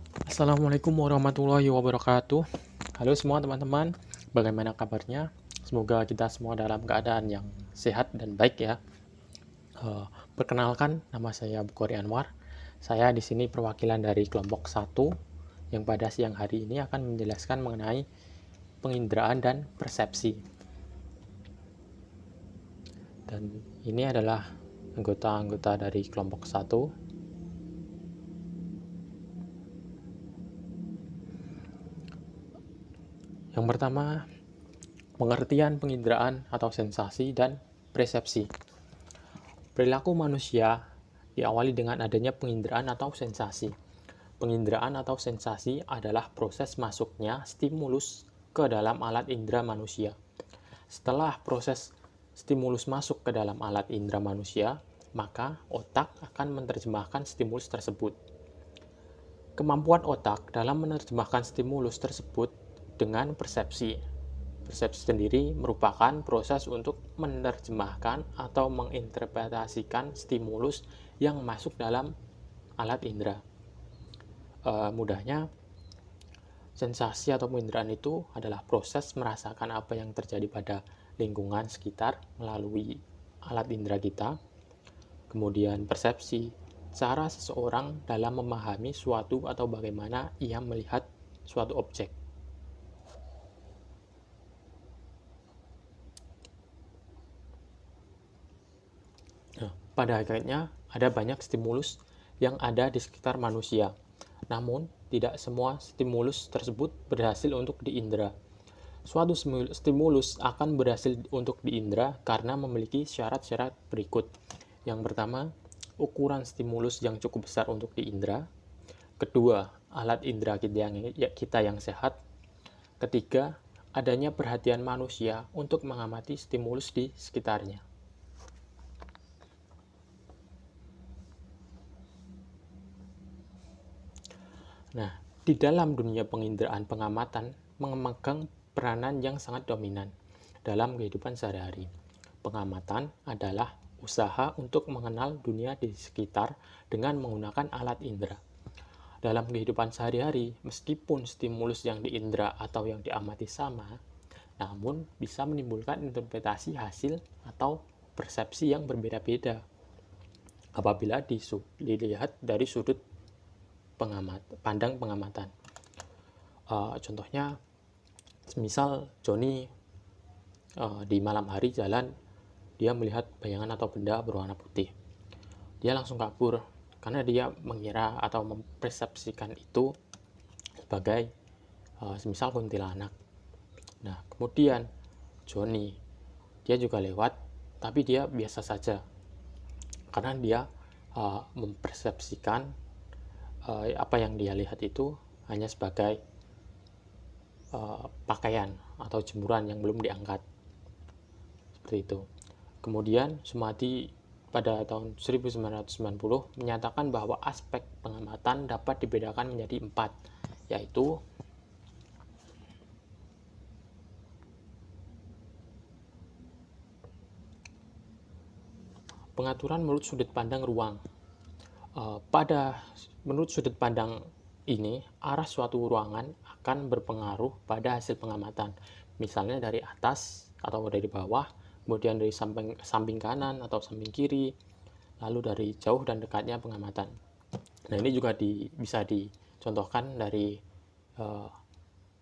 Assalamualaikum warahmatullahi wabarakatuh. Halo semua teman-teman, bagaimana kabarnya? Semoga kita semua dalam keadaan yang sehat dan baik ya. Perkenalkan, nama saya Bukhari Anwar. Saya di sini perwakilan dari kelompok 1 yang pada siang hari ini akan menjelaskan mengenai penginderaan dan persepsi. Dan ini adalah anggota-anggota dari kelompok 1. Yang pertama, pengertian penginderaan atau sensasi dan persepsi. Perilaku manusia diawali dengan adanya penginderaan atau sensasi. Penginderaan atau sensasi adalah proses masuknya stimulus ke dalam alat indera manusia. Setelah proses stimulus masuk ke dalam alat indera manusia, maka otak akan menerjemahkan stimulus tersebut. Kemampuan otak dalam menerjemahkan stimulus tersebut dengan persepsi. Persepsi sendiri merupakan proses untuk menerjemahkan atau menginterpretasikan stimulus yang masuk dalam alat indera. Mudahnya, sensasi atau penginderaan itu adalah proses merasakan apa yang terjadi pada lingkungan sekitar melalui alat indera kita. Kemudian persepsi, cara seseorang dalam memahami suatu atau bagaimana ia melihat suatu objek. Nah, pada akhirnya ada banyak stimulus yang ada di sekitar manusia. Namun, tidak semua stimulus tersebut berhasil untuk diindera. Suatu stimulus akan berhasil untuk diindera karena memiliki syarat-syarat berikut. Yang pertama, ukuran stimulus yang cukup besar untuk diindera. Kedua, alat indera kita yang sehat. Ketiga, adanya perhatian manusia untuk mengamati stimulus di sekitarnya. Nah, di dalam dunia penginderaan pengamatan memegang peranan yang sangat dominan dalam kehidupan sehari-hari. Pengamatan adalah usaha untuk mengenal dunia di sekitar dengan menggunakan alat indera. Dalam kehidupan sehari-hari, meskipun stimulus yang diindera atau yang diamati sama, namun bisa menimbulkan interpretasi hasil atau persepsi yang berbeda-beda apabila dilihat dari sudut pandang pengamatan. Contohnya, misal Joni di malam hari jalan, dia melihat bayangan atau benda berwarna putih. Dia langsung kabur karena dia mengira atau mempersepsikan itu sebagai semisal kuntilanak. Nah, kemudian Joni, dia juga lewat, tapi dia biasa saja karena dia mempersepsikan apa yang dia lihat itu hanya sebagai pakaian atau jemuran yang belum diangkat, seperti itu. Kemudian Sumadi pada tahun 1990 menyatakan bahwa aspek pengamatan dapat dibedakan menjadi 4, yaitu pengaturan menurut sudut pandang ruang. Menurut sudut pandang ini, arah suatu ruangan akan berpengaruh pada hasil pengamatan. Misalnya dari atas atau dari bawah, kemudian dari samping kanan atau samping kiri, lalu dari jauh dan dekatnya pengamatan. Nah, ini juga bisa dicontohkan dari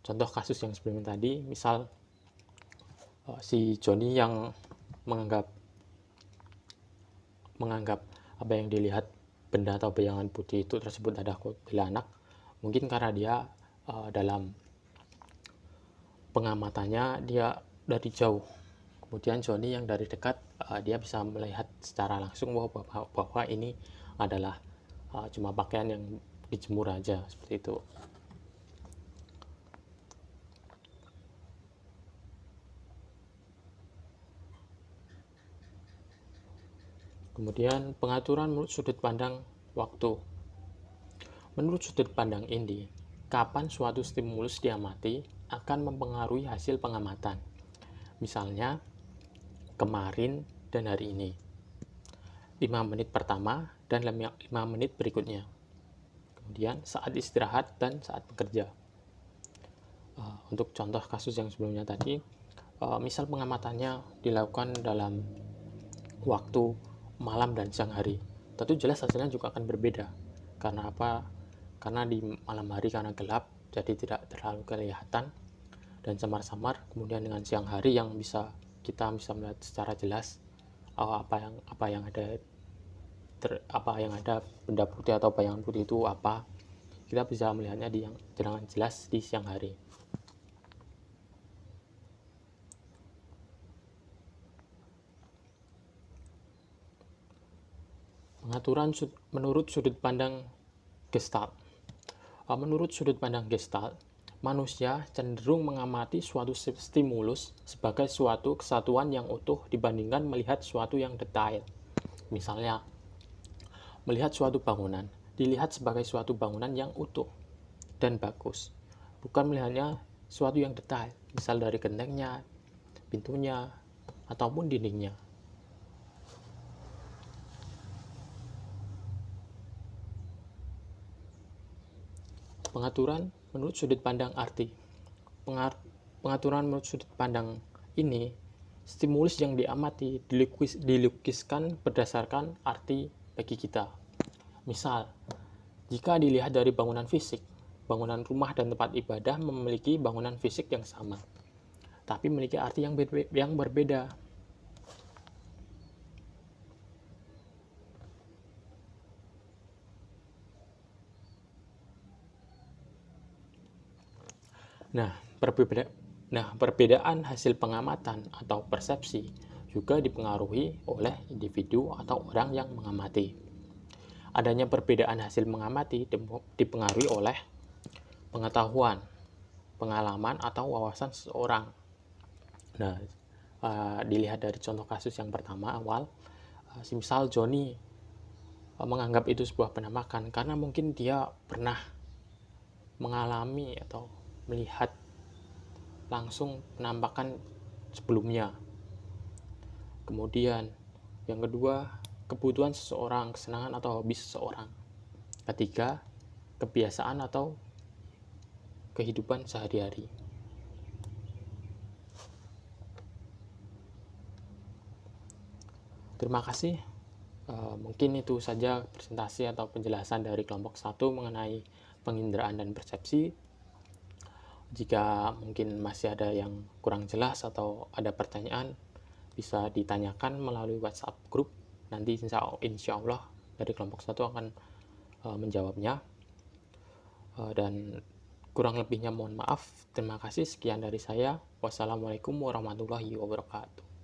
contoh kasus yang sebelumnya tadi, misal si Joni yang menganggap apa yang dilihat benda atau bayangan putih itu tersebut ada kuntilanak, mungkin karena dia dalam pengamatannya dia dari jauh. Kemudian Joni yang dari dekat, dia bisa melihat secara langsung bahwa ini adalah cuma pakaian yang dijemur aja, seperti itu. Kemudian pengaturan menurut sudut pandang waktu. Menurut sudut pandang ini, kapan suatu stimulus diamati akan mempengaruhi hasil pengamatan. Misalnya, kemarin dan hari ini. 5 menit pertama dan 5 menit berikutnya. kemudian saat istirahat dan saat bekerja. Untuk contoh kasus yang sebelumnya tadi, misal pengamatannya dilakukan dalam waktu malam dan siang hari, tentu jelas hasilnya juga akan berbeda. Karena apa? Karena di malam hari karena gelap, jadi tidak terlalu kelihatan dan samar-samar. Kemudian dengan siang hari yang kita bisa melihat secara jelas apa yang ada benda putih atau bayangan putih itu apa. Kita bisa melihatnya dengan jelas di siang hari. Pengaturan menurut sudut pandang Gestalt. Menurut sudut pandang Gestalt, manusia cenderung mengamati suatu stimulus sebagai suatu kesatuan yang utuh dibandingkan melihat suatu yang detail. Misalnya, melihat suatu bangunan dilihat sebagai suatu bangunan yang utuh dan bagus, bukan melihatnya suatu yang detail, misal dari gentengnya, pintunya, ataupun dindingnya. Pengaturan menurut sudut pandang arti. Pengaturan menurut sudut pandang ini, stimulus yang diamati dilukiskan berdasarkan arti bagi kita. Misal, jika dilihat dari bangunan fisik, bangunan rumah dan tempat ibadah memiliki bangunan fisik yang sama, tapi memiliki arti yang berbeda. Nah, perbedaan hasil pengamatan atau persepsi juga dipengaruhi oleh individu atau orang yang mengamati. Adanya perbedaan hasil mengamati dipengaruhi oleh pengetahuan, pengalaman, atau wawasan seseorang. Nah, dilihat dari contoh kasus yang pertama awal, misal Johnny menganggap itu sebuah penampakan karena mungkin dia pernah mengalami atau melihat langsung penampakan sebelumnya. Kemudian yang kedua, kebutuhan seseorang, kesenangan atau hobi seseorang. Ketiga, kebiasaan atau kehidupan sehari-hari. Terima kasih. Mungkin itu saja presentasi atau penjelasan dari kelompok 1 mengenai penginderaan dan persepsi. Jika mungkin masih ada yang kurang jelas atau ada pertanyaan, bisa ditanyakan melalui WhatsApp grup. Nanti insya Allah dari kelompok 1 akan menjawabnya. Dan kurang lebihnya mohon maaf. Terima kasih. Sekian dari saya. Wassalamualaikum warahmatullahi wabarakatuh.